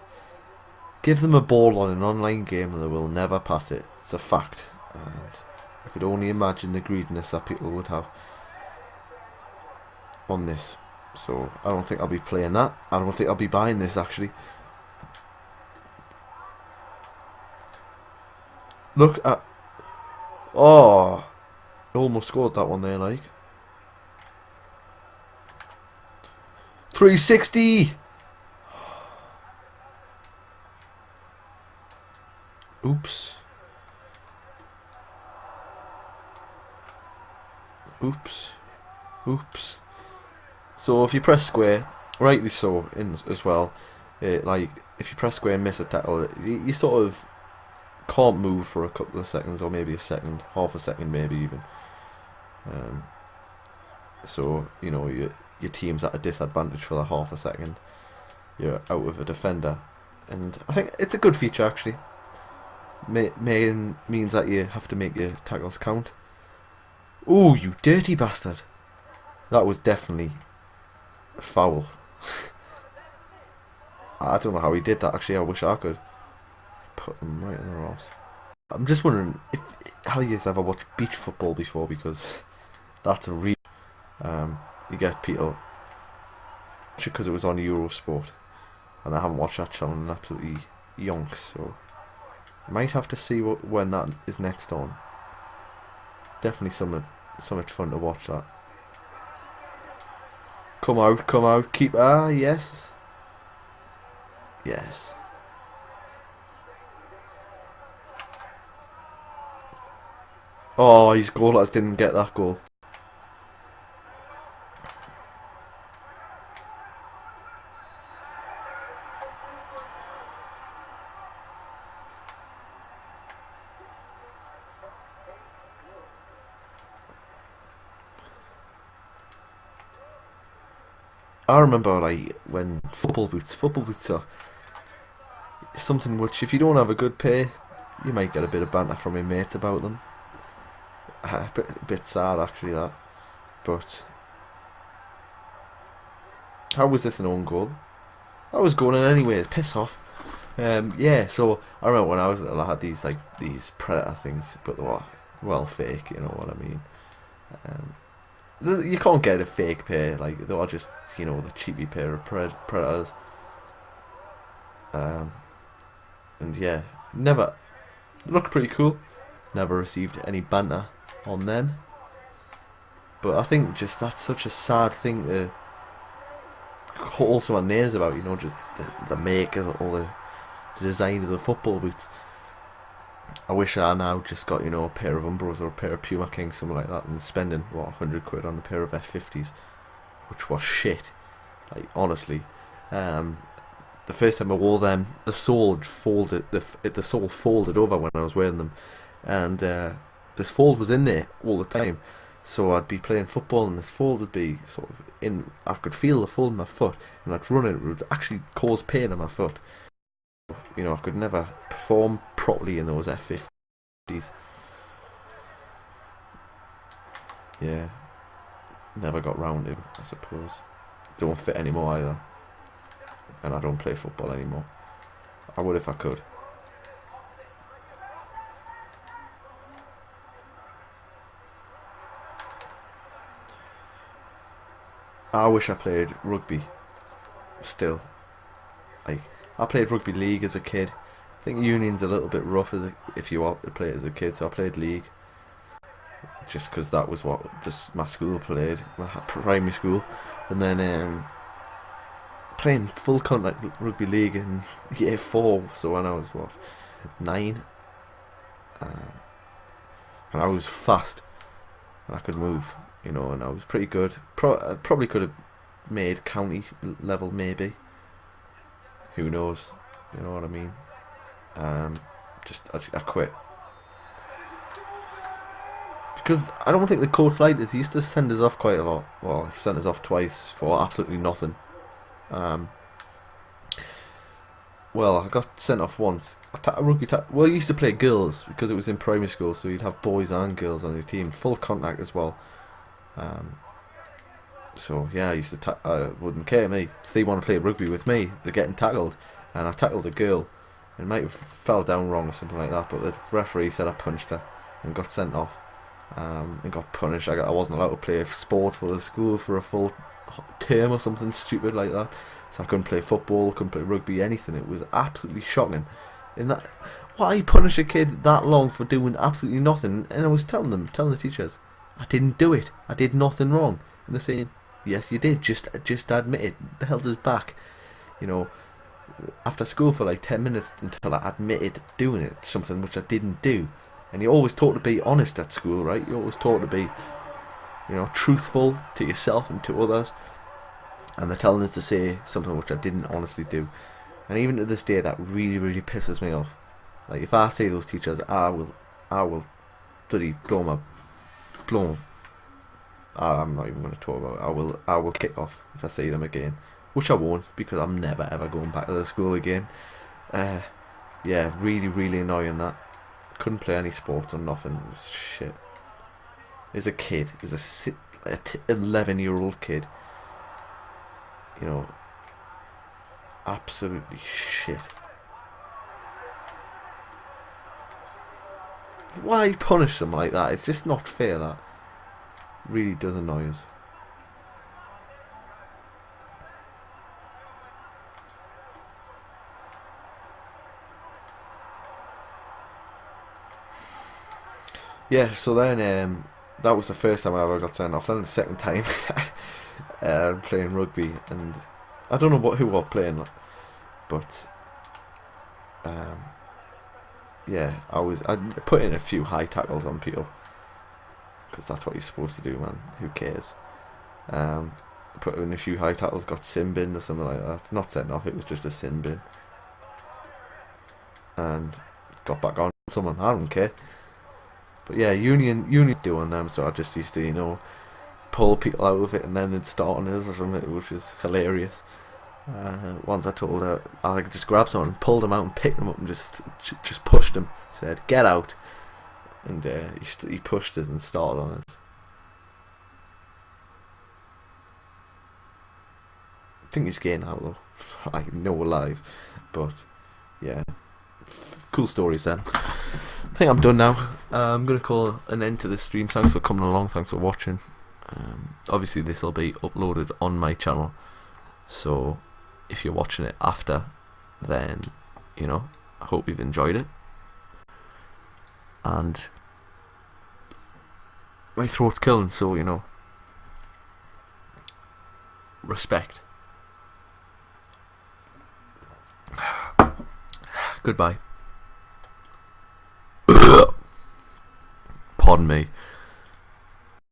give them a ball on an online game and they will never pass it. It's a fact, and I could only imagine the greediness that people would have on this. So I don't think I'll be playing that. I don't think I'll be buying this actually. Look at, almost scored that one there, like 360. Oops. So if you press square, rightly so, in as well, like if you press square and miss a tackle, you sort of can't move for a couple of seconds, or maybe a second, half a second, maybe even. So your team's at a disadvantage for the half a second. You're out with a defender, and I think it's a good feature actually. Means that you have to make your tackles count. Oh, you dirty bastard! That was definitely a foul. I don't know how he did that. Actually, I wish I could put him right in the arse. I'm just wondering if how you guys ever watched beach football before, because that's a real. You get people because it was on Eurosport, and I haven't watched that channel in absolutely yonks, so I might have to see when that is next on. Definitely so much fun to watch that. Come out, keep yes. Yes. Oh, his goalers didn't get that goal. I remember like when football boots are something which, if you don't have a good pair, you might get a bit of banter from your mates about them. A bit sad actually that, but how was this an own goal? I was going in anyways, piss off. Yeah, so I remember when I was little, I had these predator things, but they were well fake, you know what I mean. You can't get a fake pair, like they are just, you know, the cheapy pair of predators. And yeah, never looked pretty cool. Never received any banter on them. But I think just that's such a sad thing to call someone names about, you know, just the make or the design of the football boots. I wish I now just got, you know, a pair of Umbros or a pair of Puma Kings, something like that, and spending, what, 100 quid on a pair of F50s, which was shit, like, honestly. The first time I wore them, the sole folded, the sole folded over when I was wearing them, and this fold was in there all the time, so I'd be playing football and this fold would be sort of in, I could feel the fold in my foot, and I'd run it would actually cause pain in my foot. You know, I could never perform properly in those F50s. Yeah, never got round it, I suppose. Don't fit anymore either, and I don't play football anymore. I would if I could. I wish I played rugby still. Like, I played rugby league as a kid. I think union's a little bit rough if you want to play it as a kid, so I played league. Just because that was what my school played, my primary school. And then playing full contact rugby league in year 4, so when I was, what, 9. And I was fast, and I could move, you know, and I was pretty good. I probably could have made county level, maybe. Who knows? You know what I mean? I quit because I don't think the code flighters used to send us off quite a lot. Well, he sent us off twice for absolutely nothing. Well, I got sent off once. Well, I used to play girls because it was in primary school, so you'd have boys and girls on your team, full contact as well. So yeah, I used to I wouldn't care, me. If they want to play rugby with me, they're getting tackled, and I tackled a girl. It might have fell down wrong or something like that, but the referee said I punched her and got sent off, and got punished. I wasn't allowed to play sport for the school for a full term or something stupid like that. So I couldn't play football, couldn't play rugby, anything. It was absolutely shocking. In that, why punish a kid that long for doing absolutely nothing? And I was telling the teachers, I didn't do it. I did nothing wrong. And they're saying, yes, you did. Just admit it. They held us back, you know, after school for like 10 minutes until I admitted doing it, something which I didn't do. And you're always taught to be honest at school, right? You're always taught to be, you know, truthful to yourself and to others. And they're telling us to say something which I didn't honestly do. And even to this day, that really, really pisses me off. Like, if I say those teachers, I will bloody blow. I'm not even going to talk about it. I will kick off if I see them again, which I won't, because I'm never ever going back to the school again. Yeah, really, really annoying that. Couldn't play any sports or nothing. It was shit. As a kid, a 11-year-old kid, you know, absolutely shit. Why punish them like that? It's just not fair. That really does annoy us. Yeah, so then that was the first time I ever got sent off. Then the second time playing rugby, and I don't know who was playing, but yeah, I put in a few high tackles on people because that's what you're supposed to do, man. Who cares? Put in a few high tackles, got sin bin or something like that. Not sent off, it was just a sin bin, and got back on someone. I don't care. But yeah, union doing them, so I just used to, you know, pull people out of it and then they'd start on us or something, which was hilarious. Once I told her I could just grab someone, pulled them out and picked them up and just pushed them, said, "Get out." And he pushed us and started on us. I think he's getting out though. I know lies. But yeah, cool stories then. I think I'm done now. I'm going to call an end to this stream. Thanks for coming along. Thanks for watching. Obviously this will be uploaded on my channel, so if you're watching it after, then, you know, I hope you've enjoyed it. And my throat's killing, so, you know, respect. Goodbye. Pardon me.